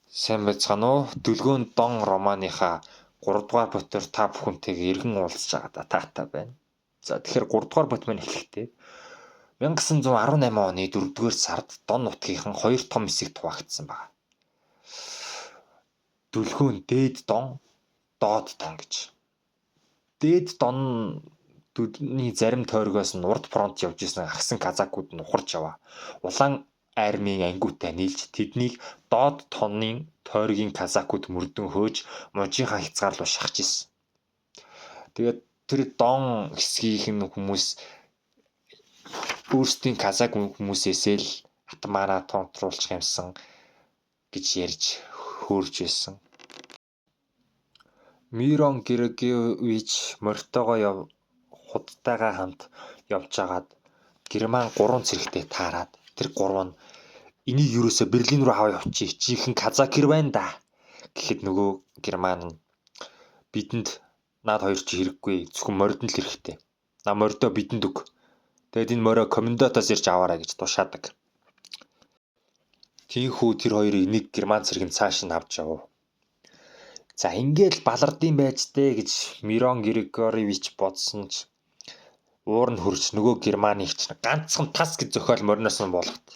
Сайн байцгаана уу? Дүлгөөн Дон романыхаа 3 дугаар бүтээр та бүхэнтэйгээ эргэн уулзж байгаадаа таатай байна. За тэгэхээр 3 дугаар бүт маань эхлэхдээ 1918 оны 4 дугаар сард Дон нутгийнхан хоёр том хэсэгт хуваагдсан байна. Дүлгөөн Дээд Дон, Доод Дон гэж. Дээд Донны зарим тойргоос нь урд фронт явж исэн агсан казакууд нь ухарч яваа. Улаан армийн ангиутай нийлж тэднийг Доод Донны тойргийн казакууд мөрдөн хөөж мужийнхаа хязгаарлуу шахаж исэн. Тэгээд тэр Дон хэсгийн хүмүүс өөрсдийн казак хүмүүсээсээ л атмаараа контролч юмсан гэж ярьж хөөрж байсан. Мирон Григорьевич Морьтойгоо худалдаагаа хамт явж агаад Герман 3 цэрэгтэй таарад тэр 3 нь энийг юусоо Берлин руу аваа явчих. Жинхэнэ казак хэр байна да. Гэхэд нөгөө Герман нь бидэнд наад хоёр чи хэрэггүй. Зөвхөн морьд нь л хэрэгтэй. На морьдоо бидэнд өг. Тэгэд энэ морьо комендатаас ирж аваарай гэж тушаадаг. Тийнхүү тэр хоёрыг нэг Герман цэрэг нь цааш нь авч явав. За ингээл балардын байж тээ гэж Мирон Григорьевич бодсон ч уур нь хөрж нөгөө Германыг ч ганцхан тас гэж зохиол мориноос нь болгот.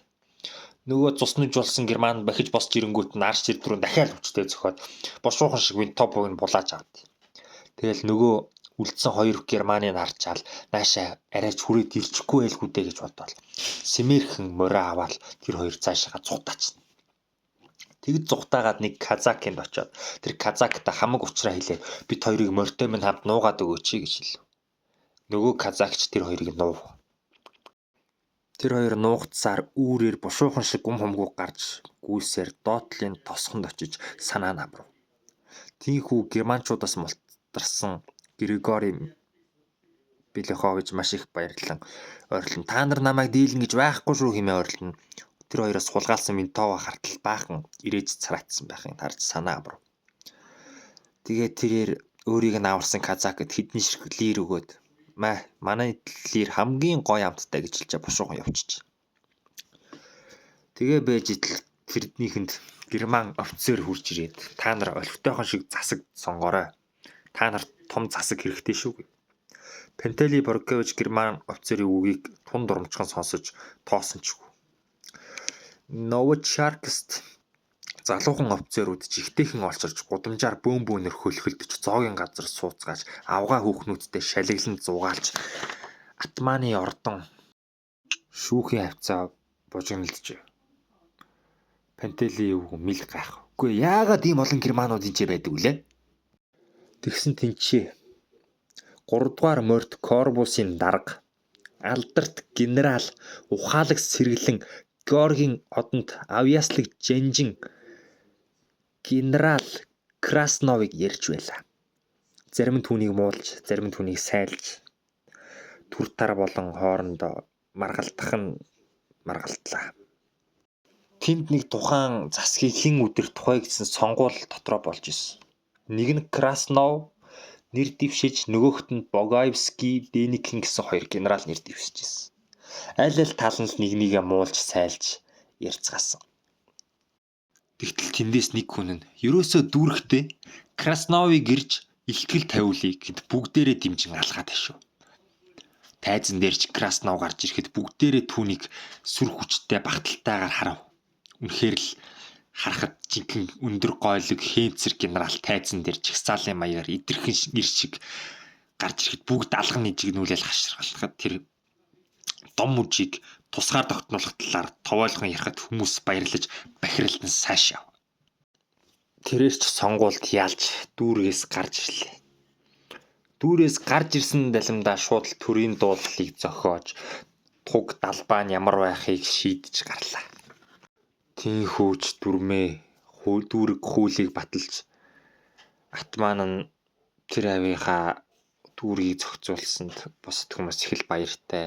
Нөгөө цуснаж болсон Герман бахиж босч ирэнгүүт нь арч ирдрүүн дахиад хүчтэй зохиод бошуухан шиг винт топог нь булааж авд. Тэгэл нөгөө үлдсэн хоёр Германыг харчаал наашаа арайч хүрээд ирчихгүй байлгүй дээ гэж бодвол Сэмэрхэн морио аваад тэр хоёр цаашаа зугатаач. Тэгэд зугатаагаад нэг казакинд очиод тэр казактай хамаг уучраа хэлээд бид хоёрыг морьтой минь хамт нуугаад өгөөч гэж хэлв. Нөгөө казакч тэр хоёрыг нуув. Тэр хоёр нуугдсаар үүрээр бушуухан шиг гүм хумгуу гарч гүйсээр доотлын тосгонд очиж санаа намрав. Тийнхүү германчуудаас мултарсан Григорий Беляхович маш их баярлан ойрлон та нар намайг дийлэн гэж байхгүй шүү хэмээн ойрлон. Тэр хоёроос хулгаалсан Винтова хартал баахан ирээж цараатсан байхын харж санаа амрав. Тэгээд тэрээр өөрийг нь аварсан казакт хэдэн ширхэг лир өгөөд манай лир хамгийн гоё амттай гэж хэлж бушуухан явчих. Тэгээ байж идэл тэрднийхэнд Герман офицер хурж ирээд та нар олигтойхон шиг засаг сонгоорой. Та нарт том засаг хэрэгтэй шүү. Пантели Боркович Герман офицерын үгийг тун дурамчхан сонсож тоосончгүй. Новочаркст залуухан офицерууд жигтэйхэн олчирч гудамжаар бөөнөр хөлхөлдөж зоогийн газар сууцгааж авгаа хүүхнүүдтэй шалиглан зугаалж атманы ордон шүүхийн хавцаа бужигналдж. Пантели юу мэл гайх. Үгүй яагаад ийм олон германууд энэ ч байдаг вүлээ? Тэгсэн тэнчээ 3 дугаар морьт корпусын дарга алдарт генерал ухаалагч сэргэлэн Георгийн одонд авьяаслаг жанжин генерал Красновыг ярьж байлаа. Зарим нь түүнийг муулж, зарим нь түүнийг сайлж түр тар болон хоорондоо маргалтах нь маргалтлаа. Тэнд нэг тухайн засгийг хэн өдөр тухай гэсэн сонгуул дотроо болж исэн. Нэг нь Краснов нэр дэвшиж, нөгөөхт нь Богаевский, Деникин гэсэн хоёр генерал нэр дэвшиж исэн. Аль тал нь нэг нэгэ муулж сайлж ярьцгаасан. Тэгтэл тэндээс нэг хүн нь ерөөсөө дүүрэхтэй Красновыг гэрж илтгэл тавиулъя гэд бүгдээрээ дэмжин алгаад ташив. Тайзан дээр ч Краснов гарч ирэхэд бүгдээрээ түүнийг сүр хүчтэй багталтайгаар харав. Үнэхээр л харахад жинхэнэ өндөр гойлог хээцэр генерал тайзан дээр чагсаалын маягаар идэрхэн нэр шиг гарч ирэхэд бүгд алган нижигнүүлэл хашгиргалахад тэр дом мужийг тусгаар тогтнуулах талаар товойлгон ярихад хүмүүс баярлаж бахиралдан сайш яв. Тэрээр ч сонгуульд яалж дүүргээс гарч ирлээ. Дүүрээс гарч ирсэн далимдаа шууд төрийн дуулалыг зохиож туг далбаа нь ямар байхыг шийдэж гарлаа. Тинхүүч дүрмээ дүүрэг хүүлийг баталж атман нь тэр авийнхаа дүүргийг зохицуулсанд бусад хүмүүс их л баяртай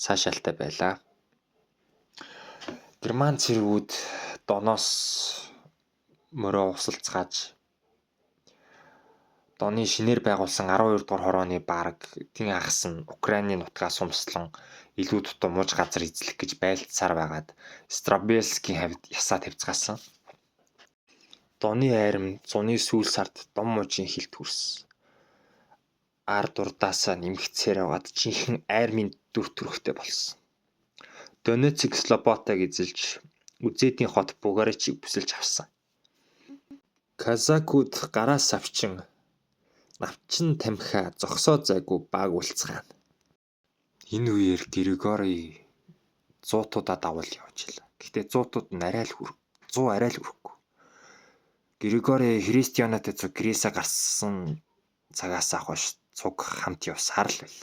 сайшаалтай байлаа. Герман цэргүүд Доноос морио усалцгааж Доны шинээр байгуулсан 12 дугаар хорооны бараг-ийн ахс нь Украины нутгаас сумслан илүү дутуу мууж газар эзлэх гэж байлцсаар байгаад Стробельскийн хавьд ясаа тавьцгаасан. Доны айрам зуны сүүл сард дом мужийн хилд хүрсэн. Ард урдаасаа нэмэгцээр яваад жинхэнэ айрмын дүр төрхтэй болсон. Донецк Слободыг эзэлж үзээдийн хот Бугаричийг бүсэлж авсан. Казакууд гараас авчин навчин тамхиа зогсоо зайгүй баг үлцгаана. Энэ үеэр Григори зуутуудаа давал явж илаа. Гэхдээ зуутууд нь 100 арай л хүрэхгүй. Григори христианат цуг Грээсээ гарсан цагаас хойш цуг хамт явсаар л байл.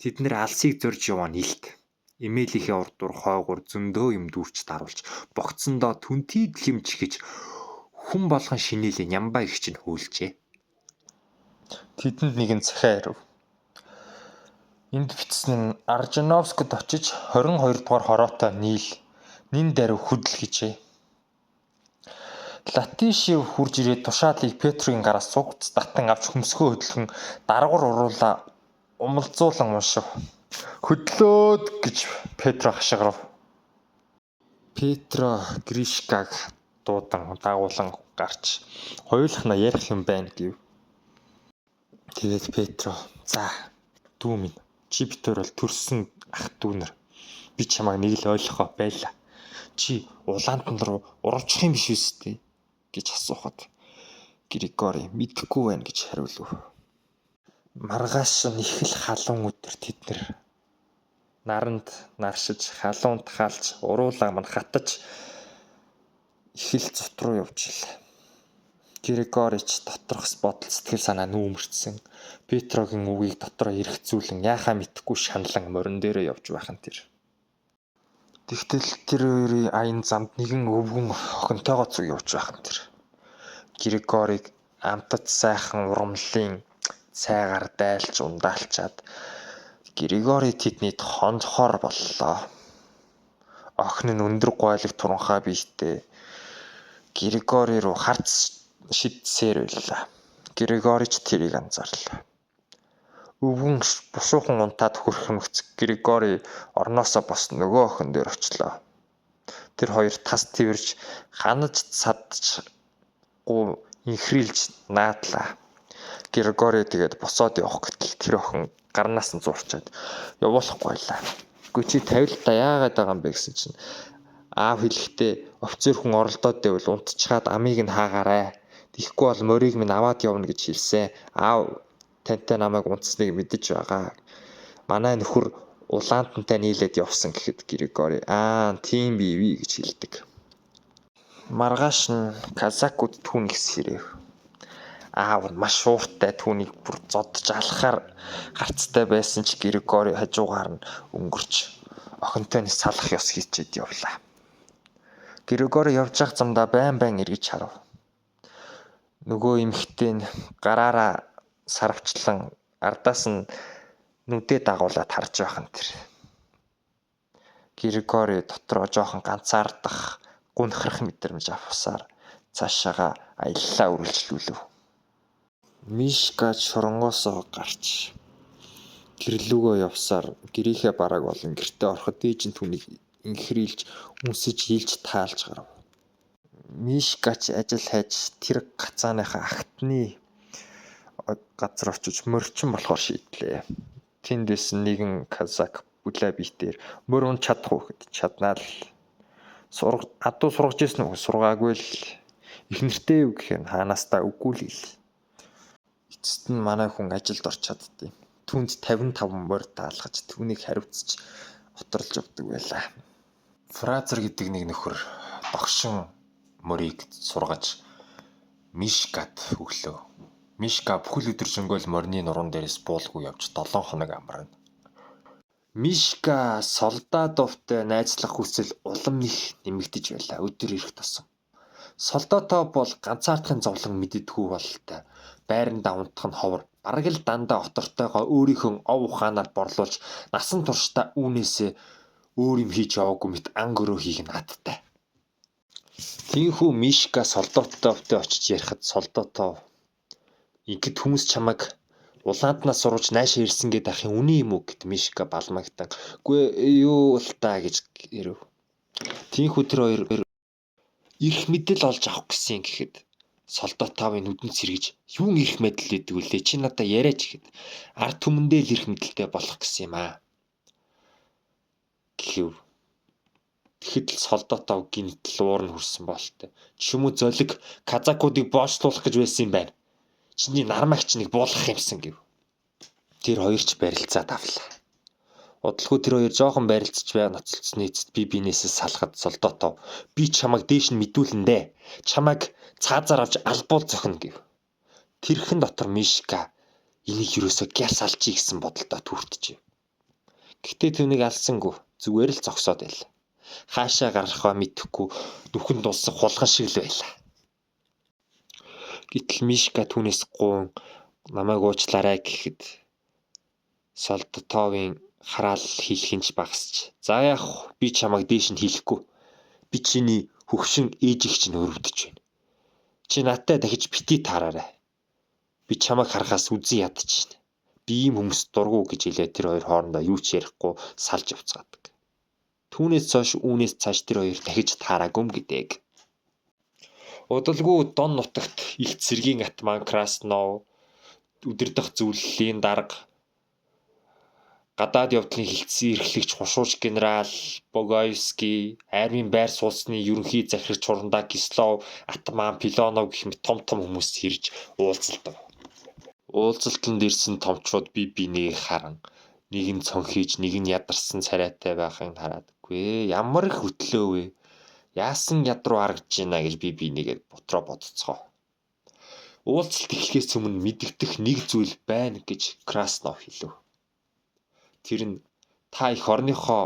Тэд нэр алсыг зорж яваа нэлт. Эмээлийнхээ урдуур хойгуур зөндөө юм дүүрч даруулж, богцсондоо түнтийд хэмж гэж хүн болгон шинэлээ нямбаа их чинь хөөлжээ. Тэдэнд нэгэн захиа ирв. Энд бичсэн нь Аржановскд очиж 22 дугаар хороотой нин даруй хөдөл хийжээ. Латишев хурж ирээд тушаалыг Петрогийн гараас цугц татан авч хөмсгөө хөдөлгөн даргуур уруулаа умалзуулан уншив. Хөдлөөд гэж Петро хашгирав. Петро Гришкаг дуудан дагуулan гарч хоёулахна ярих юм байна гэв. Тэгээд Петро за дүү минь чи битүүр бол төрсөн ах дүүнэр би чамайг нэг л ойлгохоо байлаа. Чи улаантан руу уралчих юм биш үстэй гэж асуухад Григори мэдэхгүй байна гэж хариулв. Маргааш их л халуун өдөр тэд наранд наршиж халуунд хаалж уруулаа мань хатаж их л зут руу явж илээ. Григорич доторхос бодол сэтгэл санаа нүүмэрчсэн. Петрогийн үгийг дотроо эргэцүүлэн яахаа мэдэхгүй шаналан морин дээрээ явж байхын тэр. Тэгтэл тэр хоёрын аян замд нэгэн өвгөн охинтойгоо цуг явж байхын тэр. Григориг амтад сайхан урамлын цайгаар дайлж ундаалчаад Григори тэднийд хонхоор боллоо. Охин нь өндөр гойлог туранхай биетэй Григори руу харц шидсээр байлаа. Григорич тэрийг анзаарлаа. Өвгөн бушуухан унтаад хөрхмөгц Григори орноосоо бос нөгөө охин дээр очлоо. Тэр хоёр тас тэрж ханаж садчгүй инхрийлж наадлаа. Григори тэгээд босоод явах гэтэл тэр охин гарнаас нь зурчаад явуулахгүй байлаа. Үгүй чи тавилтаа яагаад байгаа юм бэ гэсэн чинь аав хэлэхдээ офицер хүн оролдоод байвал унтчихад амийг нь хаагаарай. Тийхгүй бол морийг минь аваад явна гэж хэлсэн. Аав тантай намайг унтсныг мэдэж байгаа. Манай нөхөр улаантантай нийлээд явсан гэхэд Григори тийм бие гэж хэлдэг. Маргааш нь казакууд түүнийгс ирэв. Аав нь маш ууртай түүнийг бүр зодж алхахаар гарцтай байсан ч Григори хажуугаар нь өнгөрч охинтой нь салах ёс хийчихэд явлаа. Григори явж явах замдаа байн эргэж харав. Нөгөө эмэгтэй нь гараараа сарвчлан ардаас нь нүдээ дагуулад харж байхын тэр. Григори дотроо жоохон ганцаардах гүнхрэх мэдрэмж авсаар цаашаага аяллаа үргэлжлүүлв. Мишка шоронгоосоо гарч гэрлүүгөө явсаар гэрийнхээ барааг болон гэртээ ороход ээж нь түүнийг инхрийлж үнсэж хилж таалж гарав. Мишкач ажил хайж тэр гацааныхаа агтны газар очиж морчин болохоор шийдлээ. Тэнд байсан нэгэн казак бүлээ биетээр мөр унж чадах уу гэд чаднаа л. Адуу сургаж ирсэн үү? Сургаагүй л. Их нэртэй юу гэхээр хаанаас та үгүй л ил. Эцэст нь манай хүн ажилд орч чаддیں۔ Түүнд 55 морь даалгаж түүнийг хариуцж оторлж явдаг байлаа. Фразер гэдэг нэг нөхөр догшин морийг сургаж Мишкад өглөө. Мишка бүхэл өдржингөө морины нуруунд дээрээс буулгүй явж 7 хоног амарна. Мишка солдатовтой найзлах хүсэл улам их нэмэгдэж байлаа. Өдөр ирэх тусам. Солдатов бол ганцаардахын зовлон мэддэггүй бололтой. Байрандаа унтах нь ховор. Бараг л дандаа отортойгоо өөрийнхөө ов ухаанаар борлуулж насан туршдаа үүнээсээ өөр юм хийж яваагүй мэт ангөрөө хийх нь хаттай. Тийхүү Мишка солдатовтой очиж ярихад солдатов "Ингээд хүмүүс чамайг улаантнаас сурвж наашаа ирсэн гэдэг ахын үний юм уу?" гэд Мишка балмагтан "Гүй юу л та" гэж ирэв. Тийхүү тэр хоёр Ирэх мэдэл олж авах гэсэн гэхэд солдотовын нүдэн сэргэж юун ирэх мэдэл гэдэг үлээ чи надаа яриач гэхэд ард түмэндээ л ирэх мэдэлтэй болох гэсэн юм аа. Гэв. Тэгэхэд л солдотов гинтл уурн хүрсэн болтой. Чүмүү золиг казакуудыг боочлуулах гэж байсан юм байна. Чиний нармагч нэг буулгах юмсан гэв. Тэр хоёр ч барилцаад авлаа. Удалгүй тэр хоёр жоохон барилцж байгаа ноцолцсны эцэст би биенээсээ салахад солдотов би чамайг дээш нь мэдүүлэн дээ. Чамайг цаазаар авч албуул зохино гэв. Тэрхэн дотор Мишка энийг юусоо гяр салчий гэсэн бодолтой түртжээ. Гэхдээ түүнийг алсангүй зүгээр л зогсоод байл. Хаашаа гарахаа мэдэхгүй нүхэн дулсан хулган шиг л байлаа. Гэтэл Мишка түүнээс гуун намайг уучлаарай гэхэд солдотовын хараал хийлхэнч багсч. За яах би чамайг дээш нь хийхгүй. Би чиний хөвшин ээжийг чинь өрөвдөж байна. Чи надтай дахиж бити таараарай. Би чамайг харахаас үзэн ядчихна. Би ийм хүмүүс дургу гэж хэлээ тэр хоёр хоорондоо юу ч ярихгүй салж явцгаадаг. Түүнээс цааш үүнээс цааш тэр хоёр дахиж таараагүй гэдэг. Удалгүй Дон нутагт их цэргийн атман Краснов өдөрдох зөвлөлийн дарга гадаад явдлын хилцэн эрхлэгч хушууч генерал Богоевский, армийн байр сууцны ерөнхий захирагч Хурандаа Кислов, атман Пилонов гэх мэт том хүмүүс ирж уулзалдаг. Уулзалтанд ирсэн томчууд би бинийг харан нэг нь цонхиж нэг нь ядарсан царайтай байхыг хараадаггүй. Ямар их хөтлөө вэ? Яасан яд руу харагдж байна гэж би бинийгээ ботроо бодцгоо. Уулзалт эхлэхээс өмнө мэдэгдэх нэг зүйл байна гэж Краснов хэлв. Тэр нь та их орныхоо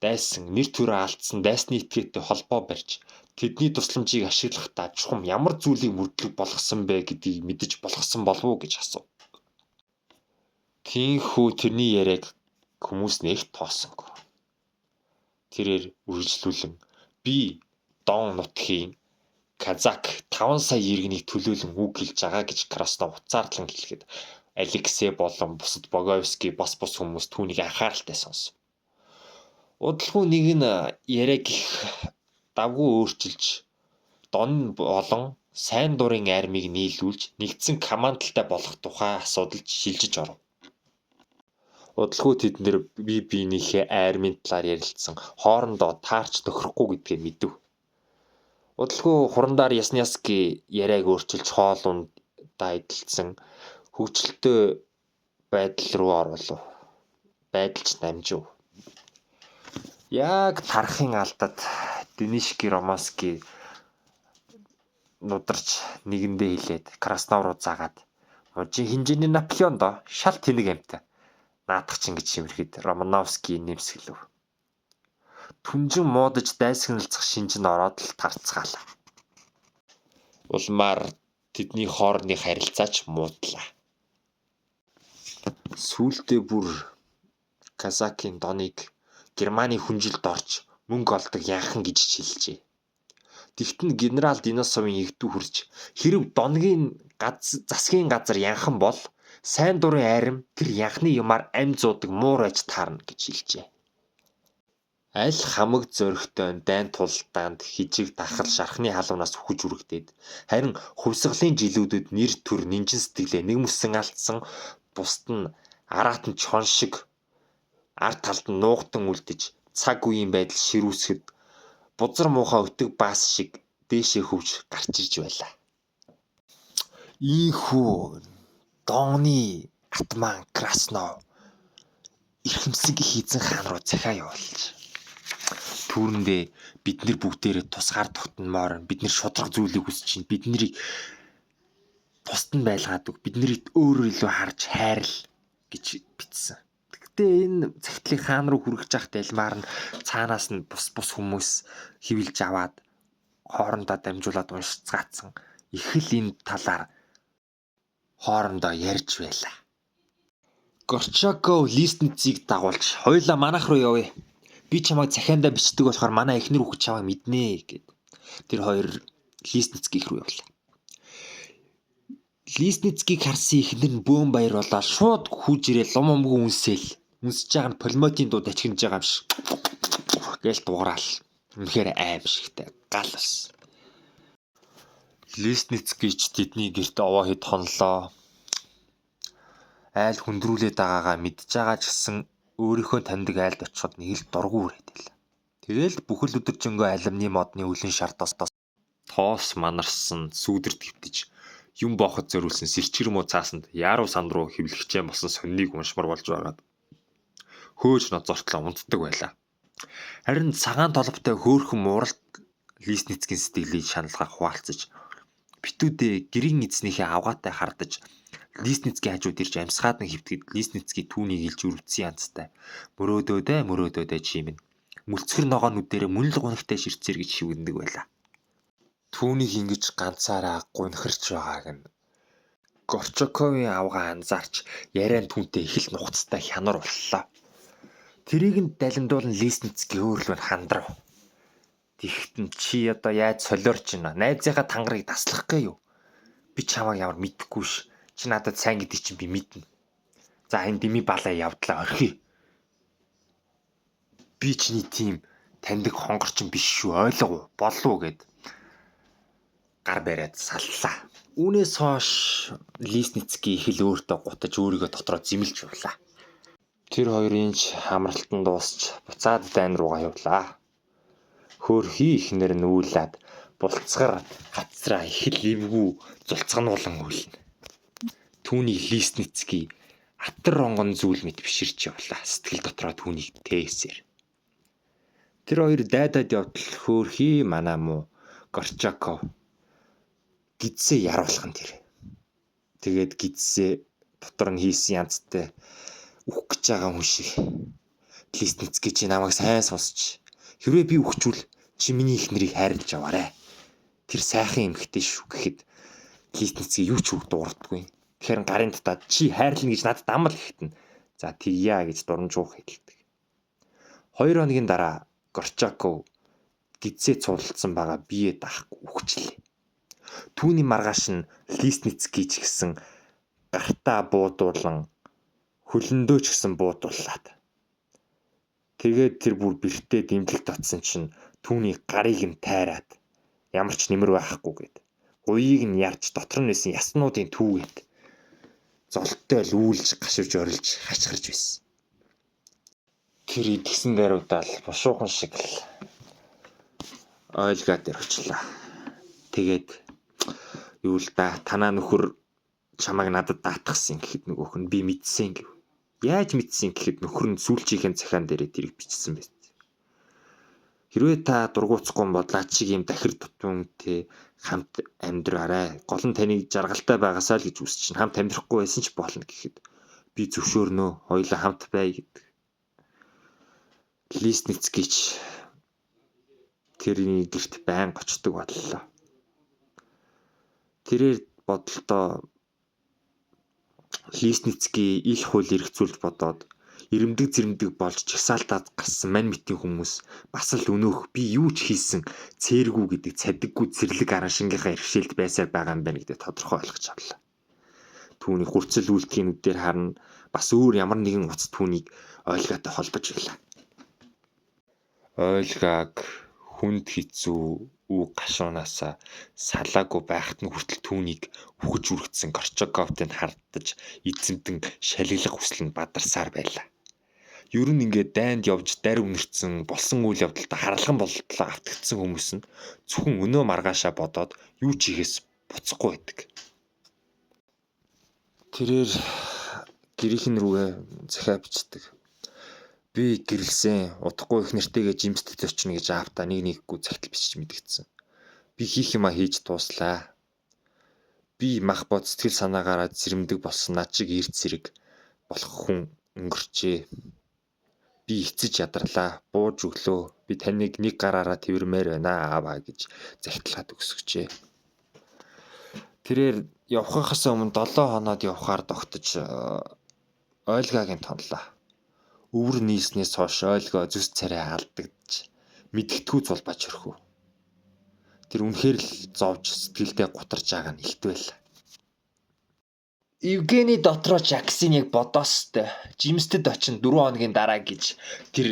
дайсан нэр төрөө алдсан дайсны этгээтэй холбоо барьж тэдний тусламжийг ашиглахдаа чухам ямар зүйлийг мөрдлөг болгосон бэ гэдгийг мэдэж болгосон болов уу гэж асуув. Тийхүү тэрний яриаг хүмүүс нэг тоосонгүй. Тэрээр үргэлжлүүлэн би Дон нутгийн казак 5 сая иргэнийг төлөөлөн үг хэлж байгаа гэж Краснов уцаардлан хэлэхэд Алексей болон бусад Богоевский бас хүмүүс түүнийг анхааралтай сонсон. Удалгүй нэг нь яриаг их давгүй өөрчилж Дон болон сайн дурын армийг нийлүүлж нэгдсэн командалтай болох тухай асуудалд шилжиж оров. Удалгүй тэд нэр бие биенийхээ армийн талаар ярилцсан хоорондоо таарч тохирохгүй гэдгээ мэдв. Удалгүй Хурандаар Ясняский яриаг өөрчилж хоол ундаа эдэлсэн хөгжилтэй байдал руу оруулав. Байдалч намжив. Яг тархын алдад Денишки Романский нударч нэгэндээ хэлээд Краснов руу заагаад мужийн хинжээний Наполеон доо шал тэнэг амтай. Наадах чинь гэж шимрэхэд Романовский нэмсгэлв. Түнжин муудаж дайсагналцах шинжин ороод л тарцгаалаа. Улмаар тэдний хоорондын харилцаач муудлаа. Сүүлдээ бүр казакийн Доныг Германы хүнжилд орж мөнгө олдог яахан гэж шилжээ. Тэгтэн генерал Денисовын эгдүү хурж хэрв Донгийн засгийн газар янхан бол сайн дурын арим тэр янхны юмар ам зуудаг муур аж таарна гэж хэлжээ. Аль хамаг зөрөгтэй дайн тулдаанд хижиг дахал шархны халуунаас үхэж үрэгдээд харин хувьсгалын жилүүдэд нэр төр нинжин сэтгэлээ нэг мөсөн алдсан бусд нь араатан чон шиг ард талд нь нуугтан үлдэж цаг үеийн байдал ширүүсгэд бузар муухай өтөг баас шиг дээшээ хөвж гарч ирж байлаа. Ийхүү Доны атман Краснов эрхэмсэг хийзэн хаан руу захиа явуулж түүрэндээ бид нар бүгдээрээ тусгаар тогтномоор бид нар шудраг зүйлийг хүсэж чинь бид нарыг бусд нь байлгаадаг бид нарыг өөрөө илүү харж хайрл гэж бичсэн. Гэхдээ энэ цагтлыг хаан руу хүргэж явах дэлмаар нь цаанаас нь бус хүмүүс хивэлж аваад хоорондоо дамжуулаад уншицгаацсан их л энэ талаар хоорондоо ярьж байлаа. Горчаков Листницыг дагуулж хоёулаа манайх руу явъя. Би чамайг захиандаа бичдэг болохоор манай эхнэр хүүхэд чамайг мэднэ гэд. Тэр хоёр Листницкийг рүү явлаа. Листницкийг харсан эхнэр нь бөөм баяр болоод шууд хүүж ирээ лом өмгөө үнсээл. Үнсэж байгаа нь пулеметийн дуу тачигнаж байгаа юм шиг. Гээл дугараал. Үнэхээр аимшигтай гал ус. Лестницкий ч тэдний гэрт овоо хэд хонлоо. Айл хүндрүүлээд байгаагаа мэдж байгаа ч гэсэн өөрийнхөө таньдаг айлд очиход нэг л дургу үрээд байла. Тэгэл бүхэл өдөржингөө алимны модны үлэн шартаас тоос манарсан сүүдэр твтэж юм бооход зориулсан сэрчгэр муу цаасанд яруу санд руу хэвлэгчээ болсон сонныг уншмар болж байгаад хөөж ноцортлоо унтдаг байлаа. Харин цагаан толботой хөөхөн мууралт Лестницкийн сэтгэлийг шаналгаа хуваалцаж битүүдээ гэрийн эзнийхээ авгаатай хардаж Лестницкий хажууд ирж амсгаад нэг хөвтгөд Лестницкий түүнийг илж өрөвдсөн янзтай мөрөөдөөдөө чимэн мүлцгэр ногоонүүдээр мөн л гунигтай ширцээр гэж шивгэндэг байлаа. Түүнийг ингэж ганцаараа гунхирч байгааг нь Горчаковын авгаа анзаарч яриан түүнтэй их л нухацтай хянар боллоо. Тэрийг нь далимдуулан Лестницкий өөрлөөр хандрав. Тэгтэн чи одоо яаж солиорч байна? Найзынхаа тангарыг таслах гээ юу? Би чамайг ямар мэдэхгүй ш. Чи надад сайн гэдэг чинь би мэднэ. За энэ дими балаа явдлаа орхий. Би чиний тийм таньдаг хонгорчин биш шүү, ойлгов болов уу гэд гар бариад саллаа. Үүнээс хойш Лестницкий их л өөртөө гутаж өөрийгөө дотроо зэмлж байлаа. Тэр хоёрын ч хамралтан дуусч буцаад дайн руугаа явлаа. Хөөрхий ихнэр нь үүлээд булцгар гацраа их л эвгүй зулцгануулан хөлнө. Түүний Лестницкий атар ронгон зүйл мэд биширч явлаа. Сэтгэл дотроо түүнийг тээсээр. Тэр хоёр дайдад явтал хөөрхий манаа муу Горчаков гидсээ яруулхан тэр. Тэгээд гидсээ дотор нь хийсэн янзтай үхэх гэж байгаа хүн шиг. Лестницкий чи намайг сайн сонсч. Хэрвээ би үхчүүл чи миний их нэрийг хайрлаж аваарай. Тэр сайхан эмэгтэй шүү гэхэд Лестницкий юу ч дуурдаггүй. Тэгэхээр гарын татаад чи хайрлна гэж надад амл ихтэн. За тэгья гэж дурамжуух хэлдэг. 2 хоногийн дараа Горчаков гидсээ цуулцсан байгаа бие даахгүй үхчихлээ. Түүний маргааш нь Лестницкий ч гэсэн гартаа буудуулан хөлөндөө ч гэсэн буудууллаад. Тэгээд тэр бүр бэртээ дэмжлэг татсан чинь түүний гарыг нь тайраад ямар ч нэмэр байхгүй гээд гуйыг нь ярж дотор нь байсан яснуудын түүгээд золттой л үүлж гашивж орилж хачгарч байсан. Тэр идгсэн даруйдаа л бушуухан шиг л ойлгаа дээр очлаа. Тэгээд юу л да танаа нөхөр чамайг надад даатгсан гэхэд нөгөөх нь би мэдсэн гэв. Яаж мэдсэн гэхэд нөхөр нь сүүлчийнхэн цахиан дээрээ тэрийг бичсэн байт. Хэрвээ та дургуутсахгүй бодлаа чиг юм дахир дутуунтэй хамт амьдраарай. Гол нь таныг жаргалтай байгаасаа л гэж үсчин. Хамт амьдрахгүй байсан ч болно гэхэд би зөвшөөрнө. Хоёулаа хамт бай гэдэг. Лестницкий ч тэрний гэрт байн очдог боллоо. Тэрээр бодолтой Лестницкий ил хууль эргцүүлж бодоод ирэмдэг зэрэмдэг болж чагсаалтаад гарсан мань митийн хүмүүс бас л өнөөх би юу ч хийсэн цээргүү гэдэг цадиггүй зэрлэг араншингийнхаа иргэшээлд байсаар байгаа юм байна гэдэг тодорхой ойлгож авлаа. Түүний хурцл үйлдэхийнүүдээр харна бас өөр ямар нэгэн утас түүнийг ойлгоотой холбож байлаа. Ойлгааг хүнд хэцүү үг гашуунаасаа салаагүй байхад нь хүртэл түүнийг үхэж үргэцсэн Горчаковтыг хардаж эзэмтэн шалиглах хүсэл нь бадарсаар байлаа. Ер нь ингээд дайнд явж дарь үнэрсэн болсон үйл явдалд харалхан болтлоо автагдсан хүмүүс нь зөвхөн өнөө маргаашаа бодоод юу ч хийхээс буцахгүй байдаг. Тэрээр гэрийнхэн рүүгээ захиа бичдэг. Би гэрэлсэн удахгүй их нэртэйгээ жимстэд очно гэж аавта нэггүй цагтл бичиж мэдгэцсэн. Би хийх юма хийж дууслаа. Би мах бод сэтгэл санаагаараа зэрэмдэг болсон над шиг эрт зэрэг болох хүн өнгөрчээ. Би эцэж ядарлаа, бууж өглөө. Би таныг нэг гараараа тэрмээр байна ааваа гэж захидлаад өгсөжээ. Тэрээр явхахаас өмнө 7 хоноод явхаар тогтож ойлгаагийн тонлоо. Өвөр нийснээс хойш ойлгоо зүс царай алдагдж мэдгэдэггүй зулбач өрхөв. Тэр үнэхээр л зовж сэтгэлдээ гутарж байгаа нь илт байл. Евгений дотроо Жаксын яг бодоостой жимстэд очин 4 хоногийн дараа гэж тэр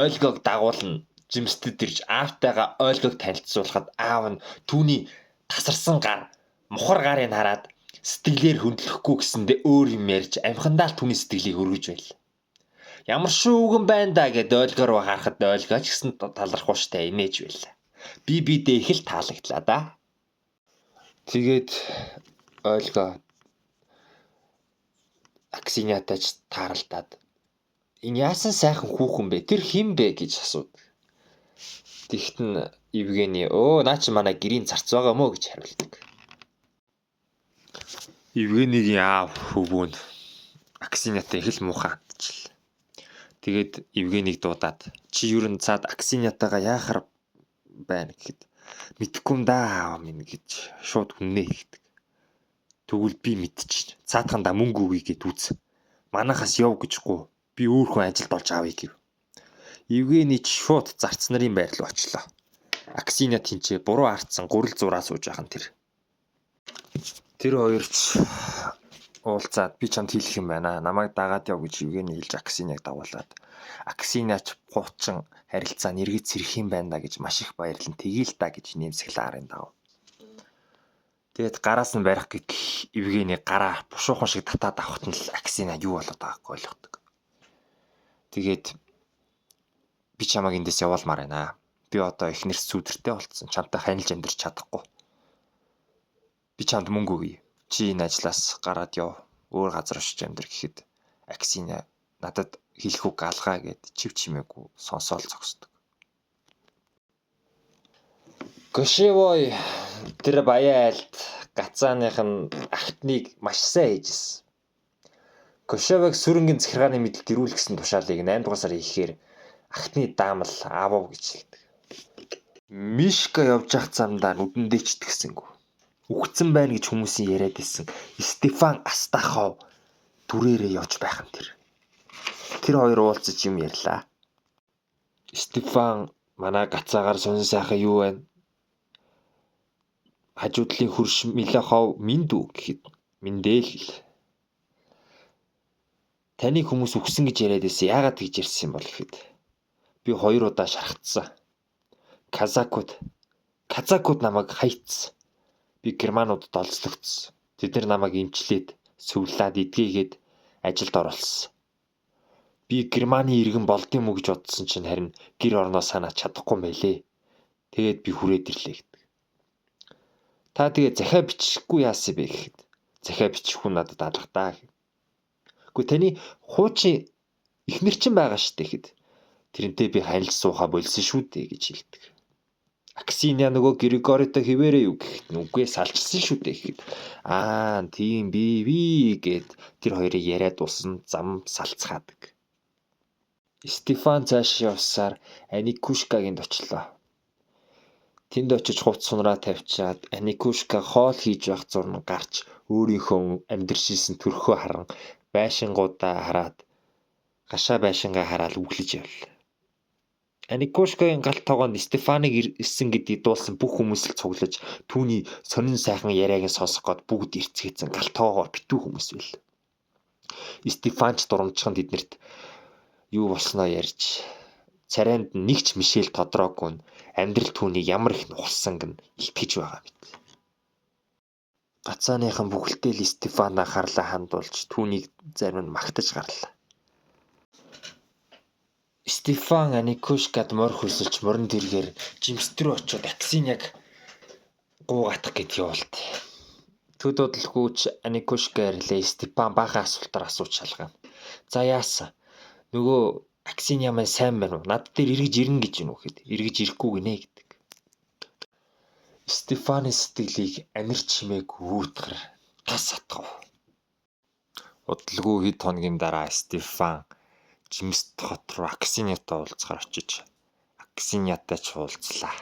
ойлгоог дагуулна. Жимстэд ирж аавтайгаа ойлгоог танилцуулахад аав нь түүний тасарсан гар, мухар гарыг хараад сэтгэлээр хөндлөхгүй гэсэндээ өөр юм ярьж амхандаа л түүний сэтгэлийг өргөж байл. Ямар шүүгэн байна да гэд ойлгоор харахад ойлгооч гэсэн талархуу штэ инээж байл. Бидээ их л таалагдлаа да. Тэгээд ойлгоо Аксиньятаач тааралдаад энэ яасан сайхан хүүхэн бэ? Тэр хэн бэ гэж асууд. Тэгт нь Евгений наа чи манай гэрийн зарц байгаа мó гэж хариулдаг. Евгенийгийн аав хөвгөө нь Аксиньятай их л муухай хандчихлаа. Тэгээд Евгенийг дуудаад чи юу н цаад Аксиньятайгаа яахаар байна гэхэд мэдхгүй юм да аав минь гэж шууд хүннээ хэлдэг. Тэгвэл би мэдчих. Цаатхандаа мөнгө өгье гэд үз. Манайхаас яв гэжгүй. Би өөр хүн ажилд болж авъя гэв. Евгений ч шууд зарц нарын байр руу очлоо. Аксинья тэнцээ буруу харцсан гурил зураа сууж ахын тэр. Тэр хоёр ч уулзаад би чамд хэлэх юм байна. Намайг дагаад яв гэж Евгений хэлж Аксиньяг дагуулад. Аксиньяч хуучин харилцаа нэргэд сэрэх юм байна да гэж маш их баярлан тэгээл та гэж нэмсгэлээ арын дав. Тэгээд гараас нь барих гэтэл Евгений гараа бушуухан шиг татаад авахт нь л Аксинья юу болоод байгааг ойлгодог. Тэгээд би чамайг эндээс явуулмаар байна. Би одоо их нэрс зүудэртэй болцсон. Чамтай ханилж амьдрч чадахгүй. Би чамд мөнгө өгье. Чи энэ ажлаас гараад яв. Өөр газар очиж амьдр гэхэд Аксинья надад хэлэх үг алгаа гэд чив чимээгүй сонсоол зогсдог. Гошевой тэр баяалд гацааных нь ахтныг маш сайн хийжсэн. Гошевойг сүрэнгийн захиргааны мэдлэлд ирүүл гэсэн тушаалыг 8 дугаар сарын ихээр ахтны даамал аавав гэж хэлдэг. Мишка явж явах замдаа нүдэндээ ч итгэсэнгүй. Үхсэн байна гэж хүмүүсийн яриад исэн Стефан Астахов түрээрээ явж байх нь тэр. Тэр хоёр уулзаж юм ярьлаа. Стефан манай гацаагаар сонин сайхан юу байна? Хажуудлын хөрш Милохов миндүү гэхэд миндээл. Таны хүмүүс үхсэн гэж яриад байсан. Яагаад гэж ярьсан юм бол гэхэд би 2 удаа шархацсан. Казакууд намайг хайцсан. Би германуудад олзлогдсон. Тэд нар намайг эмчлээд, сүвлээд эдгээгээд ажилд оруулсан. Би Германы иргэн болд юм уу гэж бодсон чинь харин гэр орноо санаад чадахгүй мэлээ. Тэгээд би хүрээд ирлээ гэдэг. Та тэгээ захиа бичихгүй яасан бэ гэхэд захиа бичихгүй надад алга даа. Гэхдээ таны хуучин эхнэр чинь байгаа шүү дээ гэхэд тэрнтэй би хайлт сууха болсон шүү дээ гэж хэлдэг. Аксинья нөгөө Григоритой хിവэрээ юу гэхэд үгүй салчсан шүү дээ гэхэд тийм би гэд тэр хоёрыг яриад дуусна зам салцхаадаг. Стефан цааш явсаар Аникушкагийн очлоо. Тэнд очиж хувц сунраа тавьчаад Аникушка хоол хийж байх зурн гарч өөрийнхөө амьдршилсэн төрхөө харан байшингуудаа хараад гашаа байшингаа хараад үглэж явлаа. Аникушкагийн галт тогоонд Стефаныг ирсэн гэдгийг дуулсан бүх хүмүүс л цуглаж түүний сонин сайхан яриаг сонсох гээд бүгд ирцгээсэн галт тоогоор битүү хүмүүс байл. Стефанч дурамчхан тэднэрт юу болсноо ярьж царайнд нэг ч Мишель тодроогүй амьдрал түүнийг ямар их нухалсанг нь илтгэж байгаа мэт. Гацааныхан бүхэлдээ л Стефана харлаа хандуулж түүнийг зарим нь магтаж гарлаа. Стефан Аникушкад морь хөлсөлж морин тэргээр жимс рүү очиод Аксиньяг гуугатах гэд явуулт. Төд бодлогүйч Аникушка ирлээ Стефан баахан асуултаар асууж шалгав. За яасан? Нөгөө Аксинья маань сайн байна уу? Над дээр эргэж ирнэ гэж юу гэхэд эргэж ирэхгүй гинэ гэдэг. Стефаны сэтгэлийг амирч химээгүй үүтгэр тас атгав. Удалгүй хэд хоногийн дараа Стефан Жимс хот руу Аксиньятай уулзахаар очиж Аксиньятай ч уулзлаа.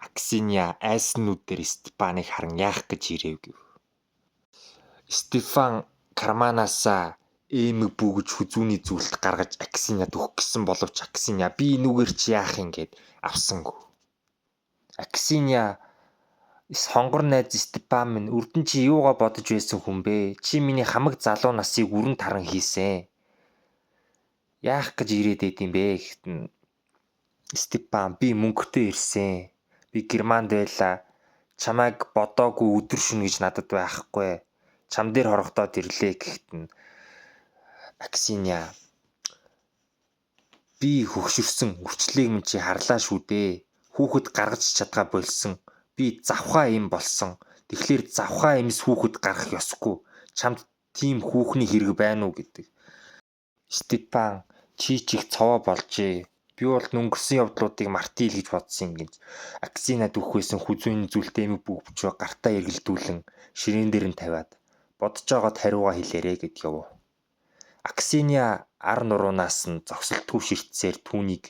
Аксинья айснуудээр Стефаныг харан яах гэж ирэв гэв. Стефан карманаасаа эмэг бүгж хүзүүний зүйлт гаргаж Аксиньяд өгөх гэсэн боловч Аксинья би нүгээр чи яах юм гээд авсангүй. Аксинья хонгор найз Стефан минь үрдэн чи юугаа бодож байсан хүн бэ? Чи миний хамаг залуу насыг үрэн таран хийсэн. Яах гэж ирээд байд юм бэ гэхэд Стефан би мөнгөтэй ирсэн. Би Германд байла. Чамайг бодоогүй өдөр шөнө гэж надад байхгүй. Чам дээр хорохдоод ирлээ гэхэд нь Аксинья би хөгшөрсөн үрчлээг минь чи харлаа шүү дээ. Хүүхэд гаргаж чадгаа болсон. Би завхаа юм болсон. Тэгэхээр завхаа эмс хүүхэд гарах ёсгүй. Чамд тийм хүүхний хэрэг байна уу гэдэг. Степан чи ч их цовоо болжээ. Би бол өнгөрсөн явдлуудыг мартъя л гэж бодсон юм гэж. Аксинья дүүхвэсэн хүзүүний зүйлтэй юм бүгбчөө гартаа эргэлдүүлэн ширээн дээр нь тавиад бодож байгаад хариугаа хэлээрэ гэд яв. Аксинья ар нуруунаас нь зогсолтгүй ширтсээр түүнийг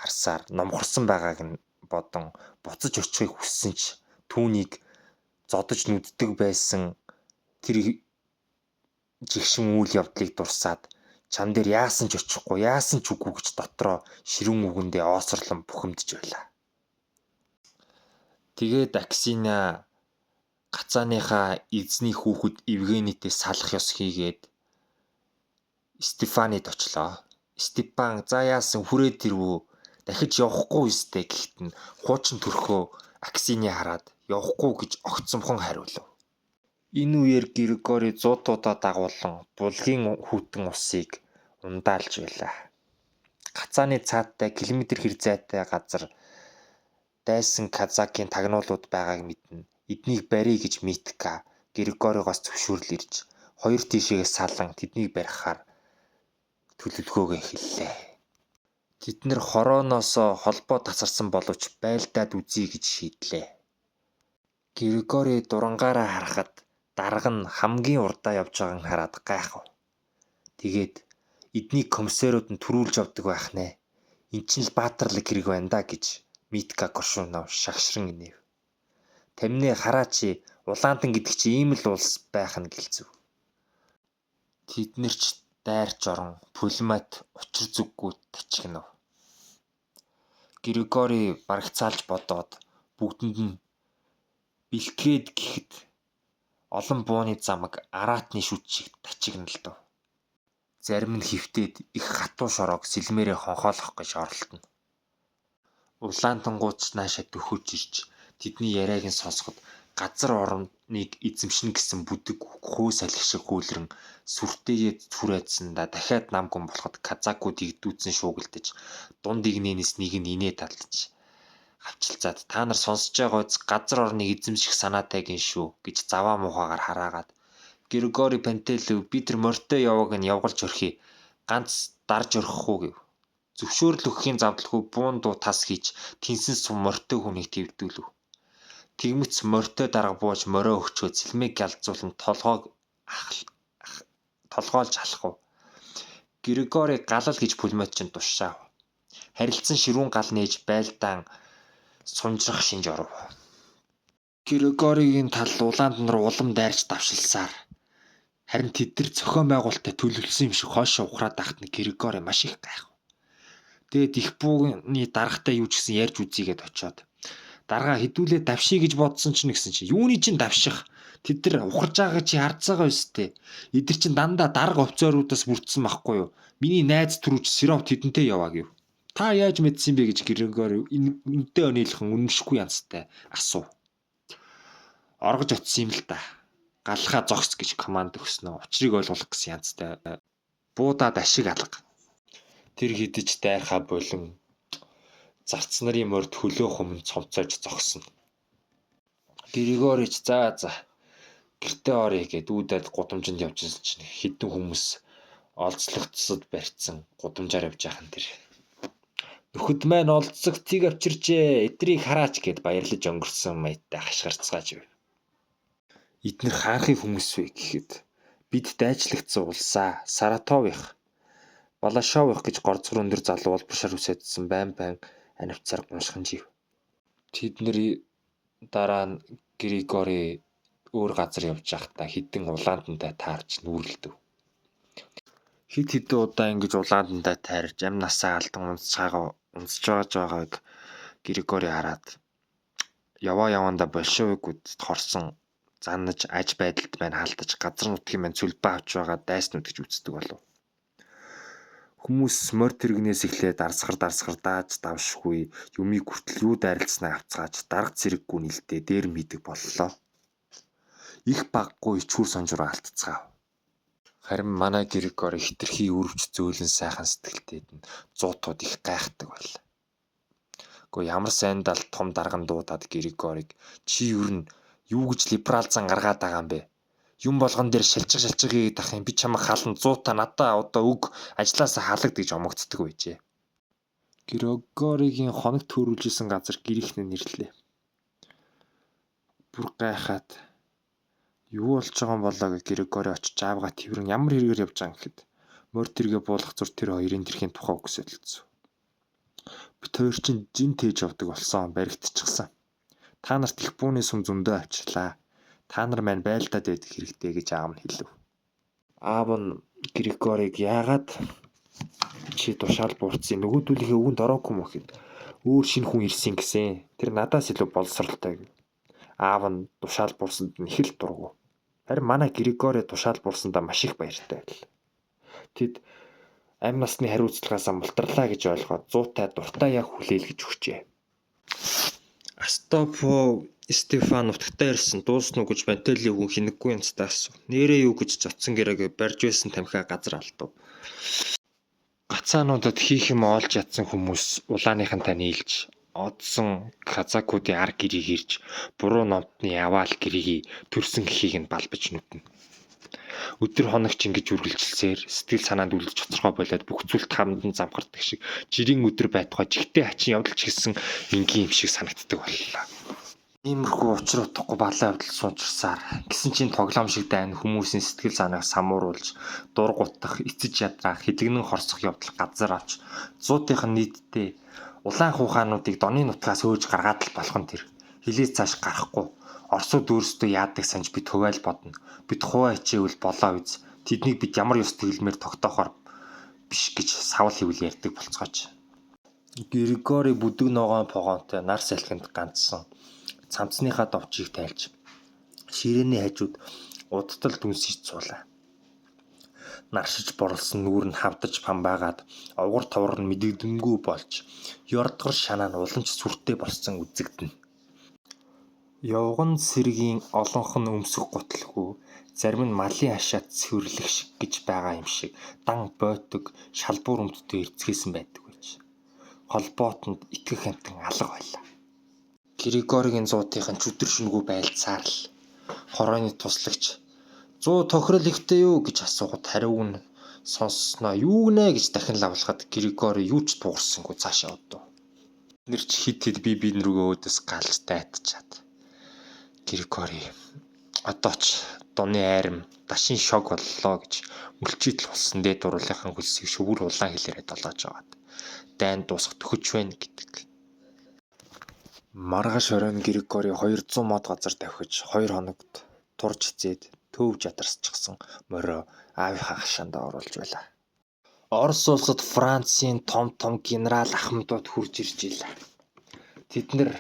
харсаар номхорсон байгааг нь бодон буцаж очихыг хүссэн ч түүнийг зодож нүддэг байсан тэр жигшин үйл явдлыг дурсаад чам дээр яасан ч очихгүй, яасан ч үгүй гэж дотроо ширүүн үгэндээ оосрлон бухимдж байлаа. Тэгээд Аксинья гацааныхаа эзний хүүхэд Евгенийтэй салах ёс хийгээд Стефанид очлоо. Степан за яасан хүрээд ирвүү? Дахиж явахгүй өстэй гэхэд нь хуучин төрхөө Аксинья хараад явахгүй гэж огцомхон хариулв. Энэ үеэр Григори 100-удаа дагуулan булгийн хүйтэн усыг ундаалж байлаа. Гацааны цааттай километр хэр зайтай газар дайсан казакийн тагнуулууд байгааг мэднэ. Эднийг барья гэж Митка Григоригоос зөвшөөрөл ирж хоёр тишээгээ салан тэднийг барихаар төлөвлөгөөгөө эхэллээ. Тэд нэр хорооноосоо холбоо тасарсан боловч байлдаад үзье гэж шийдлээ. Григори дурангаараа харахад дарга нь хамгийн урдаа явж байгааг хараад гайхав. Тэгээд эднийг комиссарууд нь төрүүлж явдаг байх нэ. Эн чинь л баатарлаг хэрэг байна да гэж Митка Коршунов шагшран инэв. Таминэ хараач Улаантан гэдэг чи ийм л улс байх нь гэлзв. Тэд нэр ч дайрч орон пулемет учир зүггүй тачигнав. Григори барагцаалж бодоод бүгдэнд нь бэлтгээд гэхэд олон бууны замаг араатны шүтчийг тачигналдав. Зарим нь хөвтөөд их хатуу шороог сэлмээрээ хонхоолох гэж оролдоно. Улаантангууч наашаа дөхөж ирж тэдний яриаг нь сонсоход газар орныг эзэмшнэ гэсэн бүдэг хөөс салхи шиг хөөлрөн сүртэйгээд түрээдсэндаа дахиад нам гүн болоход казакуудыг дүүцэн шуугилдаж дунд игнээс нэг нь инээ талдаж хавчилцаад та нар сонсож байгаац газар орныг эзэмших санаатай гин шүү гэж заваа мухагаар хараагаад Григори Пантелев би тэр морьтой явааг нь явгалж орхи ганц дарж орхих уу гэв. Зөвшөөрөл өгөхийн завдалгүй буун дуу тас хийж тэнсэн сум морьтой хүнийг твдүүлв. Тэгмэц морьтой дарга бууж морио өгчөө цэлмэг ялзуулан толгоолж халахв. Григори галал гэж пулемет чинь тушаав. Харилцан ширүүн гал нээж байлдаан сунжрах шинж оров. Григоригийн тал Улаантан руу улам дайрч давшилсаар харин тэд нар зохион байгуулалтаа төлөвлөсөн юм шиг хойшоо ухраад байхад нь Григори маш их гайхав. Тэгээд их бууны даргатай юу ч гэсэн ярьж үзьегээд очиод дарга хідүүлээ давший гэж бодсон ч гэсэн чи юуны чин давших тэд нар ухарж байгаа чи харцаагаа өстэй. Эдгэр чин дандаа дарга офицеруудаас бүрдсэн байхгүй юу? Миний найз түрүүч Сиров тэдэнтэй яваа гэв. Та яаж мэдсэн бэ гэж Григори үнэтэй өнөөлхөн үнэмшгүй янзтай асуув. Оргож очсон юм л та. Галхаа зогс гэж команд өгснө. Учрыг ойлгох гэсэн янзтай. Буудаад ашиг алга. Тэр хідэж дайрхаа болон зарц нарын морд хөлөө хумн цомцоож зогсно. Григорич за гэртээ орё гэд үүдээд гудамжинд явж ирсэн чинь хэдэн хүмүүс олзлогдсод барьцсан гудамжаар явж байхын тэр нөхөд маань олзцогтыг авчирчээ эдрийг хараач гэд баярлаж өнгөрсөн маягтай хашгирцгааж байв. Эднэр хаанхын хүмүүс вэ гэхэд бид дайчлагдсан улсаа Саратових Балашових гэж горцгор өндөр залуу улбаршаар үсэдсэн байн анивцаар гуншхан жив. Тэдний дараа нь Григори өөр газар явж байхдаа хідэн Улаантантай таарч нүүрлдэв. Хид хэдэн удаа ингэж Улаантантай тайрж амь насаа алдан унсаж байгааг Григори хараад явандаа большевикууд хорсон занаж аж байдалд байна халдаж газар нутгийн маань цөлбөө авч байгаа дайснууд гэж үздэг болов. Хүмүүс морь тэрэгнээс эхлээд дарсгар дааж давшгүй юмыг хүртэл юу дайралцснаа авцгааж дарга зэрэггүй нэлдээ дээр мэддэг боллоо. Их баггүй ичхүр сонжроо алдцгаав. Харин манай Григори хитрхи өрөвч зөөлөн сайхан сэтгэлтэйд нь зуутууд их гайхдаг байлаа. Гэхдээ ямар сайндал том дарган дуудаад Григориг чи юу гэж либералзан гаргаад байгаа юм бэ? Юм болгон дээр шилжих хийгээд ах юм би чамайг хална 100 надаа одоо өг ажилласаа халагдж омогддог байжээ. Григоригийн хоног төрүүлжсэн газар гэрийнхнээ нэрлэлээ. Бүр гайхаад юу болж байгаа юм болоо гэж Григори очиж аавгаа тэрэн ямар хэрэгээр явж байгаа юм гэхэд морь тэргээ буулгах зур тэр хоёрын тэрхийн тухай өгсөөлцсөн. Бид хоёр чинь жин тээж явдаг болсон баригдчихсан. Та нарт их бууны сум зөндөө авчлаа. Та нар маань байлдаад байдаг хэрэгтэй гэж аав нь хэлв. Аав нь Григориг яагаад чи тушаал буурцсан нөгөөдүүлийнхээ үгэнд ороогүй юм гэхэд өөр шинэ хүн ирсэн гэсэн. Тэр надаас илүү боловсралтай гэв. Аав нь тушаал буурсанд нь их л дургу. Харин манай Григори тушаал буурсандаа маш их баяртай байл. Тэд амь насны хариуцлагаасаа мултралаа гэж ойлгоод 100 дуртай яг хүлээл гэж өгчээ. Астопо Стефан утгатай ирсэн дуусна уу гэж Бантелли хүн хинэггүй юмстай асуу. Нэрээ юу гэж зодсон гэрээгээ барьж байсан тамхиа газар алдав. Гацаануудад хийх юм олж ядсан хүмүүс улааныхантай нийлж одсон казакуудын ар гэрийг ирж буруу номтны яваал гэрийг төрсөн гэхийг нь балбаж нүднэ. Өдөр хоногч ингэж үргэлжилсээр сэтгэл санаанд үлдэж хоцоргоо болоод бүх зүйлд хамдан замхардаг шиг жирийн өдөр байтугай жигтэй хачин явдалч гэсэн энгийн юм шиг санагддаг боллоо. Иймэрхүү учир утгагүй балан явдал суучирсаар гэсэн чинь тоглоом шиг дайна хүмүүсийн сэтгэл санааг самууруулж дургутах, эцэж ядраах, хилэгнэн хорсох явдал газар авч 100-ийнх нь нийтдээ улаан хуухаануудыг доны нутгаас хөөж гаргаад л болох нь тэр. Хилээс цааш гарахгүй. Орсууд өөрсдөө яадаг санаж бид хувайл бодно. Бид хуваа хичээвэл болоо үз. Тэднийг бид ямар ёс тэгэлмээр тогтоохоор биш гэж савл хэвэл ярьдаг болцгооч. Григори бүдэг ногоон погоонтой нар салхинд ганцсан цамцныхаа довчийг тайлж ширээний хажууд удтал дүнсэж цуулаа. Наршиж борлсон нүүр нь хавдаж памбаагаад овгор товор нь мэдэгдэнгүй болж ёрдгор шанаа нь уламж сүртэй болсон үзэгдэнэ. Явган сэргийн олонх нь өмсөх гутлгүй зарим нь малын хашаат цэвэрлэх шиг гэж байгаа юм шиг дан бойтог шалбуур өмдтэй эрцгээсэн байдаг байж. Холбоотонд итгэх амтан алга байлаа. Григоригийн зуутынхан ч өдөр шөнөгүй байлцаар л хорооны туслагч 100 тохирол ихтэй юу гэж асуухад хариуг нь сонссноо юу гинэ гэж дахин лавлахад Григори юу ч туурсангүй цаашаа одов. Нэр ч хит би рүүгээ өөдөөс галж дайтчаад. Григори одоо ч доны айрам дашин шог боллоо гэж мөлчийдл болсон дээд дуруулахын хөлсийг шөвөр улаан хэлээрээ долоож аваад дайн дуусах төхөж байна гэдэг. Маргааш оройн Григори 200 мод газар давхиж 2 хоногт турж хизээд төвж ядарсчихсан морио аавынхаа хашаанд оруулж байлаа. Орос улсад Францын том генерал ахмадууд хурж ирж илаа. Тэд нэр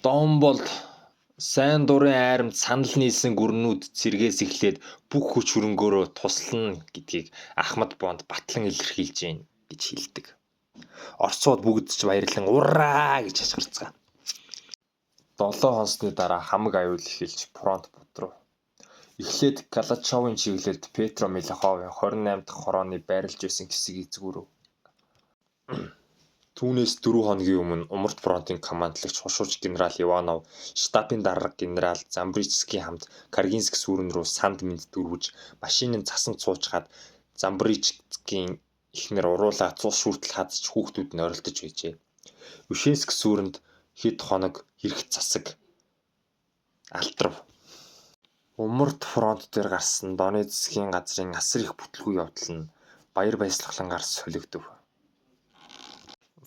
Домболд сайн дурын айрамд санал нийлсэн гүрнүүд цэргээс эхлээд бүх хүч хөрөнгөөрөө туслана гэдгийг Ахмад бонд батлан илэрхийлж байна гэж хэлдэг. Оросууд бүгд ч баярлан ураа гэж хашгирцгаав. 7 хоносны дараа хамаг аюул эхэлж фронт бутрав. Эхлээд Калачовын чиглэлд Петро Милоховын 28 дахь хорооны байрлаж байсан хэсгийг эзгүүрв. Түүнээс 4 хоногийн өмнө Умард фронтын командлагч хушууч генерал Иванов штабын дарга генерал Замбрицкийн хамт Каргинск сүүрэн рүү санд мэд дөрвөж машиныг цасанд суучгаад Замбрицкийн эхнэр уруулаа цус шүртэл хадж хүүхдүүд нь оролдож байжээ. Ушенск сүүрэнд хэд хоног эрх засаг алтрав. Умард фронт дээр гарсан Доны засгийн газрын асар их бүтлгүй явдал нь баяр баясгалангаар солигдов.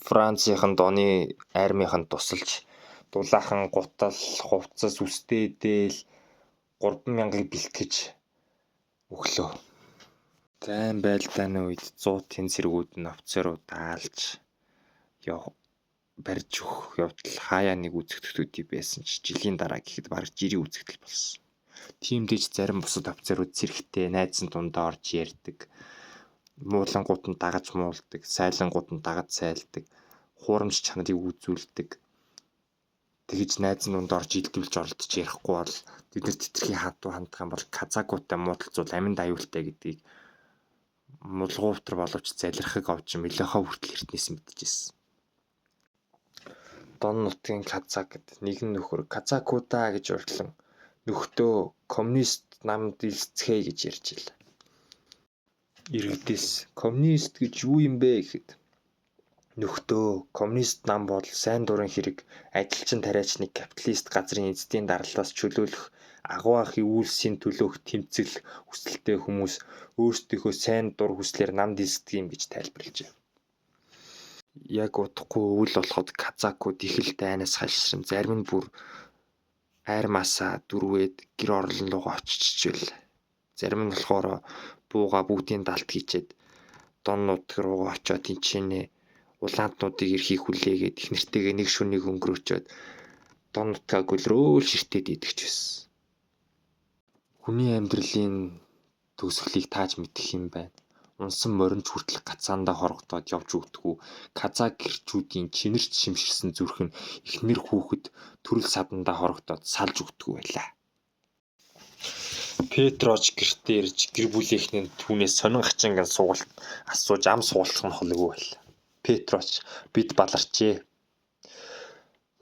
Францийнхан Доны армийнханд тусалж дулаахан гутал, хувцас, үстэй дээл 3,000-ыг бэлтгэж өглөө. Тайн байлдааны үед 100-ийн цэргүүд нь офицерууд даалж барьж өгөх явдал хаяа нэг үзэгдэлтүүдий байсан ч жилийн дараа гэхэд бараг жирийн үзэгдэл болсон. Тиймдээ ч зарим бусад офицерууд зэрэгтэй найзын дундаа орж ярьдаг. Муулангууд нь дагаж муулдаг, сайлангууд нь дагаж сайлдаг, хуурамч чанарыг үзүүлдэг. Тэгж найз нь өнд орж илдүүлж оролдож ярихгүй бол бид нар тэтэрхий хатуу хандах юм бол казакуудтай муудалцвал аминд аюултай гэдгийг мулгуутар боловч залрахыг овч мөлөөхөө хүртэл эртнээс мэдчихсэн. Дон нутгийн казак гэдэг нэгэн нөхөр казакуудаа гэж урьдлан нөхдөө коммунист намд илсцгээе гэж ярьж илаа. Иргэдээс коммунист гэж юу юм бэ гэхэд нөхдөө коммунист нам бол сайн дурын хэрэг ажилчин тариачны капиталист газрын эзэдийн даралтаас чөлөөлөх агуу ахын үйлсийн төлөөх тэмцэл хүсэлтэй хүмүүс өөрсдийнхөө сайн дур хүслээр намд илсдэг юм гэж тайлбарлажээ. Яг удахгүй өвөл болоход казакууд их л дайнаас хальшран зарим нь бүр айрмаасаа дүрвээд гэр орлон руугаа очичжвэл зарим нь болохоор бууга бүгдийн далд хийчээд дон нутг руугаа очиод тэнчэнэ улаантнуудыг эрхийг хүлээгээд их нэртэйгээ нэг шүнийг өнгөрөөчөөд дон нутгаа гөлрөөл ширтээд идэгч байсан. Хүний амьдралын төгсгөлийг тааж мэдэх юм байна. Унсан моринч хүртэл гацаандаа хорогдоод явж өгдөггүй казак гэрчүүдийн чинэрч шимширсэн зүрх нь эхнэр хүүхэд төрөл садандаа хорогдоод салж өгдөггүй байлаа. Петроч гэртээ ирж гэр бүлийнхний түүнээс сонин гачинган суулт асууж ам суулгах нь холгүй байлаа. Петроч бид баларчээ.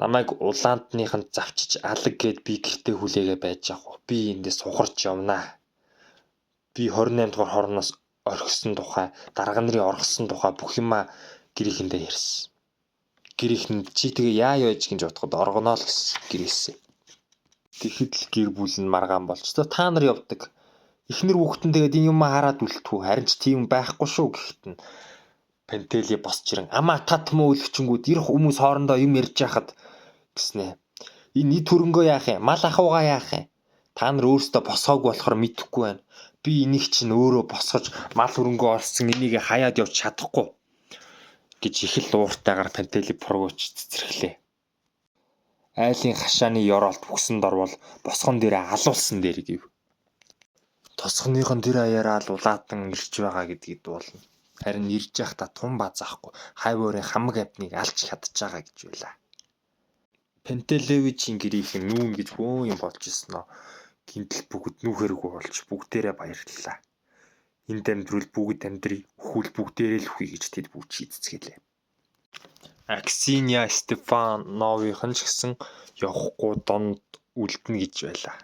Намайг улаантныханд завчиж алаг гээд би гэртээ хүлээгээ байж явах. Би эндээс ухарч явнаа. Би 28 дугаар хорноос орхисон тухай, дарга нарын орхисон тухай бүх юмаа гэрийнхэндээ ярьсан. Гэрийнхэнд чи тэгээ яа яаж гэж бодоход оргоноо л гэсэн гэрээсээ. Тэгэхэд л гэр бүл нь маргаан болж та нар явдаг. Эхнэр хүүхдэн тэгээд энэ юмаа хараад үлдэхүү. Харин ч тийм байхгүй шүү гэхэд нь Пантели босч ирэн амаа татмуу үлгчэнгүүд ирэх хүмүүс хоорондоо юм ярьж яхад гэснэ. Энэ нийт хөрөнгөө яах юм? Мал ахуугаа яах юм? Та нар өөрсдөө босоог болохоор мэдэхгүй байна. Би энийг чинь өөрөө босгож мал хөрөнгөө олсон энийг хаяад явж чадахгүй гэж их л ууртайгаар Пантели пургууч цэцэрлээ. Айлын хашааны ёроолт бүксэнд орвол босгон дээрээ алуулсан дээр гэв. Тосгоныхон тэр аяараа л улаатан ирж байгаа гэдгийг дуулна. Харин ирж явахдаа тун базаахгүй хайвуурын хамаг амтныг алж чадчихагаа гэж байлаа. Пантелевичийн гэрийнхэн нүүн гэж бөөн юм болж ирсэн нь гинтл бүгд нүүхэргүй болж бүгдээрээ баярлалаа. Энд амьдрал бүгд амьдрий, өхүүл бүгдээрээ л үхий гэж тэд бүгд шийдцгэлээ. Аксинья Стефановийнхан ч гэсэн явахгүй донд үлдэнэ гэж байлаа.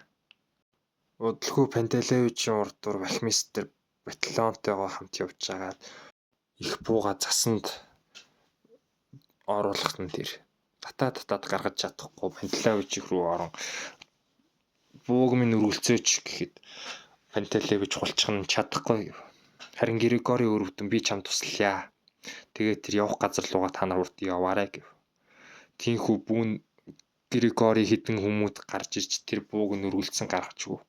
Удалгүй Пантелевичийн урд дур вахмистр батальонтойгоо хамт явж байгаад их бууга засанд оруулахт нь тэр татаад гаргаж чадахгүй Пантелевич рүү орон бууг минь өргөлцөөч гэхэд Пантелевич хулчих нь чадахгүй. Харин Григори өрөвдөн би чамд туслая. Тэгээд тэр явах газар руугаа та нар урд яваарай гэв. Тинхүү бүүн Григори хідэн хүмүүд гарч ирж тэр бууг нь өргөлдсөн гаргачгүй.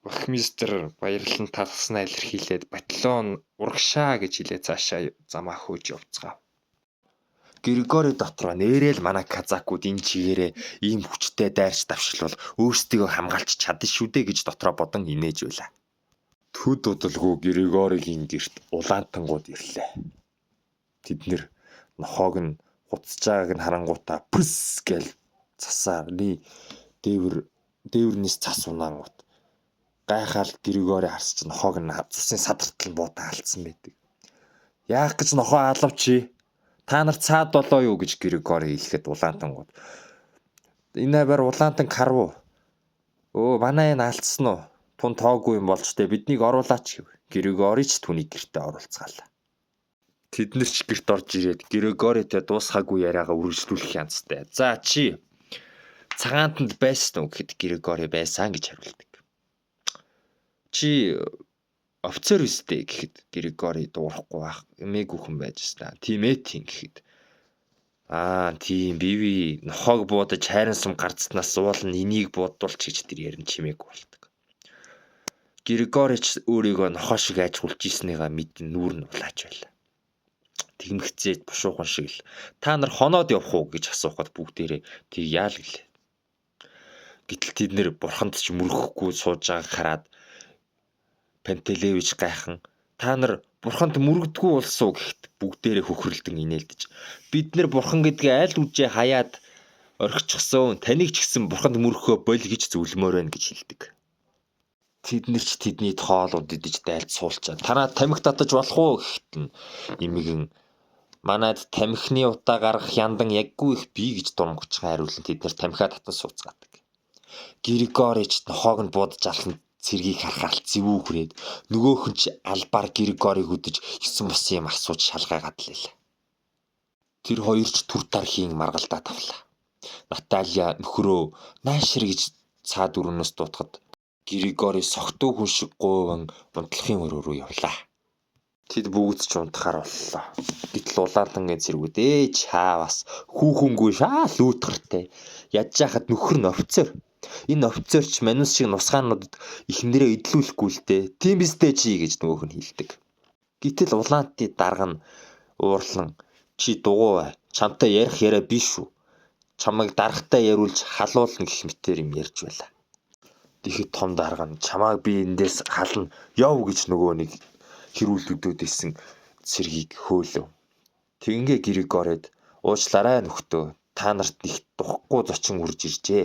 Вахмистр баярлан талхснаа илэрхийлээд батальон урагшаа гэж хэлээ цаашаа замаа хөөж явцгаав. Григори дотроо нэрэл манай казакууд энэ чигээрээ ийм хүчтэй дайрч давшилвал өөрсдийгөө хамгаалж чадна шүү дээ гэж дотроо бодон инээж байлаа. Төд удалгүй Григоригийн герт улаантангууд ирлээ. Тэднэр нохоог нь хуцаж байгааг нь харангуутаа пүс гэл цасаарны дээврнээс цас унаангууд гайхаал Григори харсч нохоог нь цасын садартал буудаа алдсан байдаг. Яах гэж нохоо алавчи? Та нар цаад болоо юу гэж Григори хэлэхэд улаантангууд. Энэ аваар улаантан карв. Манай энэ алдсан уу? Тун тоогүй юм болж тэ биднийг оруулаач гэв. Григори ч түүний гэртээ оруулцгаалаа. Тэд нар ч гэрт орж ирээд Григоритой дуусхаагүй яриагаа үргэлжлүүлэх янзтай. За чи цагаантанд байсан уу гэхэд Григори байсан гэж хариулдаг. Чи офицер үстэй гэхэд Григори дуурахгүй байх. Эмээгүй хүн байж байна. Тийм ээ тийм гэхэд тийм би нохоог буудаж хайран сум гарцснаас уулна энийг буудуулч гэж тэр ярин чимээг болдог. Григорич өөрийгөө нохоо шиг айжгуулж ийснийгаа мэдэн нүүр нь улаач байлаа. Тэгмэгцээд бушуухан шиг л та нар хоноод явах уу гэж асуухад бүгдээрээ тэг яа л гэлээ. Гэтэл тэд нэр бурханд ч мөрөхгүй сууж байгааг хараад Пантелевич гайхан та нар Бурханд мөрөгдгүй улсуу гэхэд бүгдээрээ хөхрөлдөн инээлдэж бид нэр бурхан гэдгээ аль үжээ хаяад орхичихсон таныг ч гэсэн бурханд мөрөхөө боль гэж зөвлөмөр байна гэж хэлдэг. Тэд нар ч тэдний тоолууд идэж дайлд суулчаад танаа тамхи татаж болох уу гэхэд нь эмгэн манайд тамхины утаа гаргах яндан яггүй их бий гэж дурамгуйчхан хариулан тэд нар тамхиа татан сууцгаадаг. Григорич нохоог нь буудаж алхан цэргийг харахаар зэвүү хүрээд нөгөөх нь ч албаар Григорийг үдэж 9 бус юм асууж шалгаагаад лээ. Тэр хоёр ч түр тархийн маргалдаа тавлаа. Наталья нөхрөө наашир гэж цаад өрөөнөөс дуутахад Григори согтуу хүн шиг гуйван унтлахын өрөө рүү явлаа. Тэд бүгд ч унтахаар боллоо. Гэтэл улаандангийн цэргүүд чаавас хүүхэнгүй шаал үүдгэртэй ядж яхад нөхөр нь офицер. Энэ офицерч манус шиг нусгаануудад ихнэрээ идлүүлэхгүй л дээ. Тийм биз дээ чи гэж нөгөөх нь хэлдэг. Гэтэл улаанты дарга нь уурлан чи дугуй бай. Чамтай ярих яриа биш шүү. Чамайг даргатай яриулж халуулна гэх мэтээр юм ярьж байлаа. Тэгэхэд том дарга нь чамайг би эндээс хална яв гэж нөгөө нэг хэрүүлдүүд исэн цэргийг хөөлөв. Тэгингээ Григорид уучлаарай нөхдөө та нарт их духгүй зочин үрж иржээ.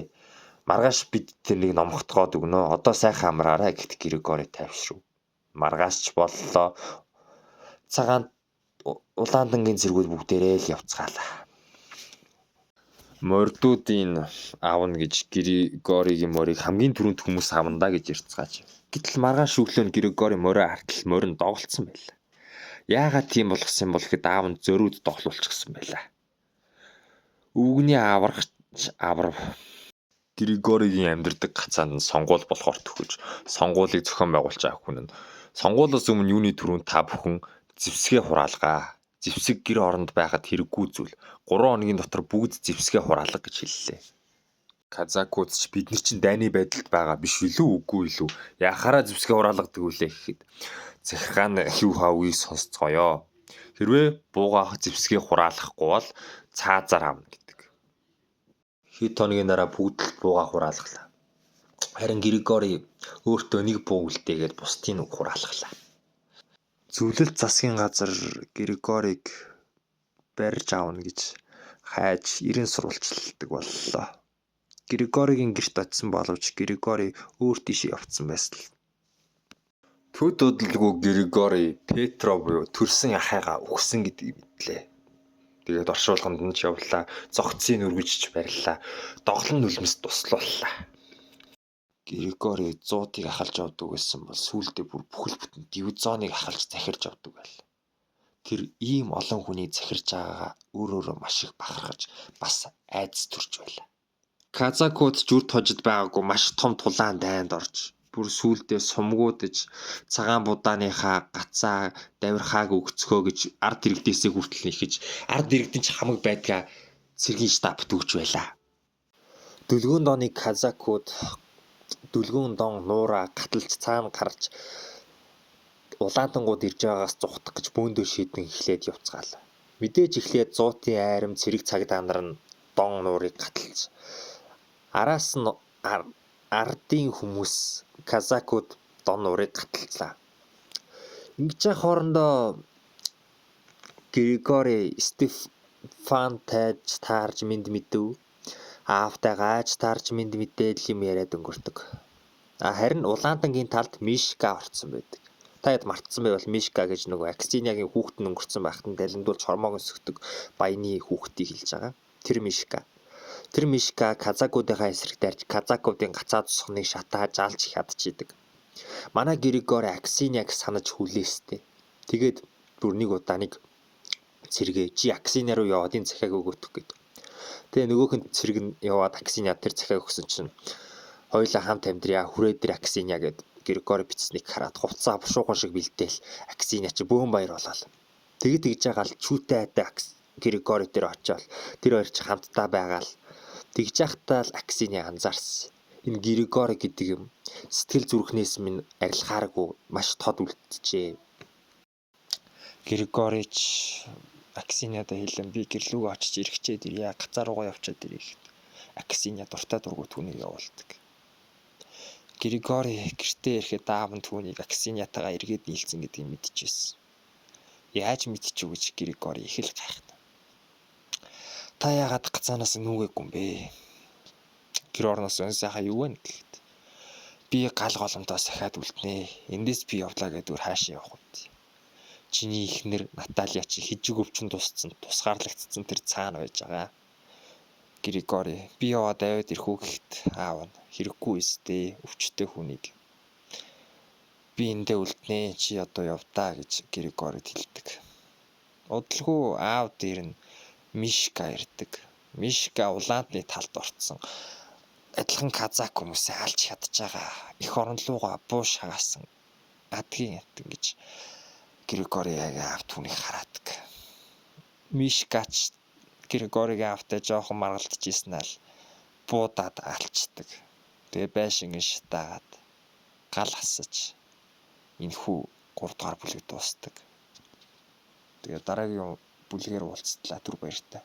Маргааш бид тэрнийг номхотгоод өгнө. Одоо сайхан амраарай гэт Григори тайвшрав. Маргааш ч боллоо. Цагаан улаандангийн цэргүүд бүгдээрээ л явцгаалаа. Мордуудын аавна гэж Григоригийн морийг хамгийн түрүүнд хүмүүс авандаа гэж ярьцгааж. Гэтэл маргааш өглөө нь Григори морио хартал морин доголцсон байлаа. Яагаад тийм болгосон бол гэхэд аав нь зөрүүд доглуулчихсан байлаа. Өвгний аврагч аврав. Григоригийн амьдардаг гацаанд нь сонгуул болохоор төхөж сонгуулийг зохион байгуулж байгаа хүн нь сонгуулиас өмнө юуны түрүүнд та бүхэн зэвсгээ хураалгаа. Зэвсэг гэр оронд байхад хэрэггүй зүйл. 3 хоногийн дотор бүгд зэвсгээ хураалга гэж хэллээ. Казакууд ч бид нар чинь дайны байдалд байгаа биш үлээ үгүй илүү. Яхаараа зэвсгээ хураалгадаг үлээ гэхэд захиргаан хив хавыг сонсцгоё. Хэрвээ буугаах зэвсгээ хураалгахгүй бол цаазаар авна гэдэг. Хэд хоногийн дараа бүгд л буугаа хураалглаа. Харин Григори өөртөө нэг бууг үлдээгээд бусдын үг хураалглаа. Зөвлөлт засгийн газар Григорийг барьж аавна гэж хайж 90 сурвалжладаг боллоо. Григоригийн гэрт очисон боловч Григори өөр тийш явцсан байсан л. Төд удалгүй Григори Петро буюу төрсөн ахыгаа үхсэн гэдгийг мэдлээ. Тэгээд оршуулганд нь ч явлаа. Зогцыг нүргэжч барьлаа. Доглон нүлмэс туслууллаа. Григори 100-ыг ахалж авдаг байсан бол сүүлдээ бүр бүхэл бүтэн дивизионыг ахалж захирж авдаг байл. Тэр ийм олон хүнийг захирж байгаагаа өөрөөрөө маш их бахархаж бас айдас төрж байлаа. Казакууд ч үр тожид байгаагүй маш том тулаан дайнд орж бүр сүүлдээ сумгуудаж цагаан будааныхаа гацаа давирхааг өгцгөө гэж ард иргэдээсээ хүртэл нэхэж ард иргэдэн ч хамаг байдгаа цэргийн штабт өгч байлаа. Дөлгөөн дооны казакууд дөлгөөн дон нуураа гаталж цаана гарч улаантангууд ирж байгаагаас зугтах гэж бөөндөө шийдэн эхлээд явцгаалаа. Мэдээж эхлээд 100-ийн айрам цэрэг цагдаа нар нь дон нуурыг гаталж араас нь ардын хүмүүс казакууд дон нуурыг гаталцлаа. Ингэж явах хоорондоо Григори Стефан тайж таарж мэд мэдэв. Аавтай гайж таарж мэд мэдээд юм яриад өнгөрдөг. Харин улаандангийн талд Мишка орцсон байдаг. Та яд мартсан байвал Мишка гэж нөгөө Аксиньягийн хүүхэд нь өнгөрцөн байхад нь далиндуулж хормоог өсгдөг баяны хүүхдийг хэлж байгаа. Тэр Мишка казакуудынхаа эсрэг дарж казакуудын гацаа тусхныг шатааж алж хядчихийдэг. Манай Григори Аксиньяг санаж хүлээстэй. Тэгээд бүр нэг удааныг цэргээ чи Аксинья руу яваад энэ захиаг өгөөтөх гэдэг. Тэгээ нөгөөх нь цэрэг нь яваад Аксинья тэр захиаг өгсөн чинь хоёулаа хамт амьдрья хүрээ дээр Аксинья гэд Григори бичсэнийг хараад хувцаа бушуухан шиг бэлдээл Аксинья чи бөөн баяр болол. Тэгж байгаа л чүүтэй айтай Григори дээр очиод тэр хоёр ч хамтдаа байгаал. Тэгж явахдаа л Аксинья анзаарсан. Энэ Григори гэдэг юм сэтгэл зүрхнээс минь арилгааргүй маш тод үлджээ. Григорич Аксиньяда хэлэн би гэрлүүг очиж ирэхчээд ирье. Гацаа руугаа явчаад ирье гэхэд Аксинья дуртай дургу түүнийг явуулдаг. Григори гэртээ ирэхэд аав нь түүнийг Аксиньятайгаа эргээд нийлцэн гэдгийг мэдчихсэн. Яаж мэдчихв гэж Григори их л гайхна. Та яагаад гацаанаас нүгээгүй юм бэ? Гэр орноос сайхан юу вэ гэхэд би гал голомтоо сахиад үлднэ. Эндээс би явлаа гэдэг хаашаа явах вэ? Чиний ихнэр Наталья чи хижиг өвчин тусцсан, тусгаарлагдсан тэр цаана байж байгаа. Григори би яваад аваад ирэх үү гэхэд аав нь хэрэггүй өстэй өвчтөе хүнийг. Би эндээ үлднэ чи одоо явдаа гэж Григорид хэлдэг. Удалгүй аав дээр нь Мишка ирдэг. Мишка улаандны талд орцсон. Адилхан казак хүмүүсээ алж чадж байгаа. Их орон руугаа бууш хагаасан. Адгийн ятан гэж Григори аав түүнийг хараадаг. Мишкач Григоригийн аавтай жоохон маргалдчихсэн ал буудаад алчдаг. Тэгээ байшингийн шатаагаад гал асаж энэхүү 3 дугаар бүлэг дуустдаг. Тэгээ дараагийн бүлгээр уулзтлаа түр баяртай.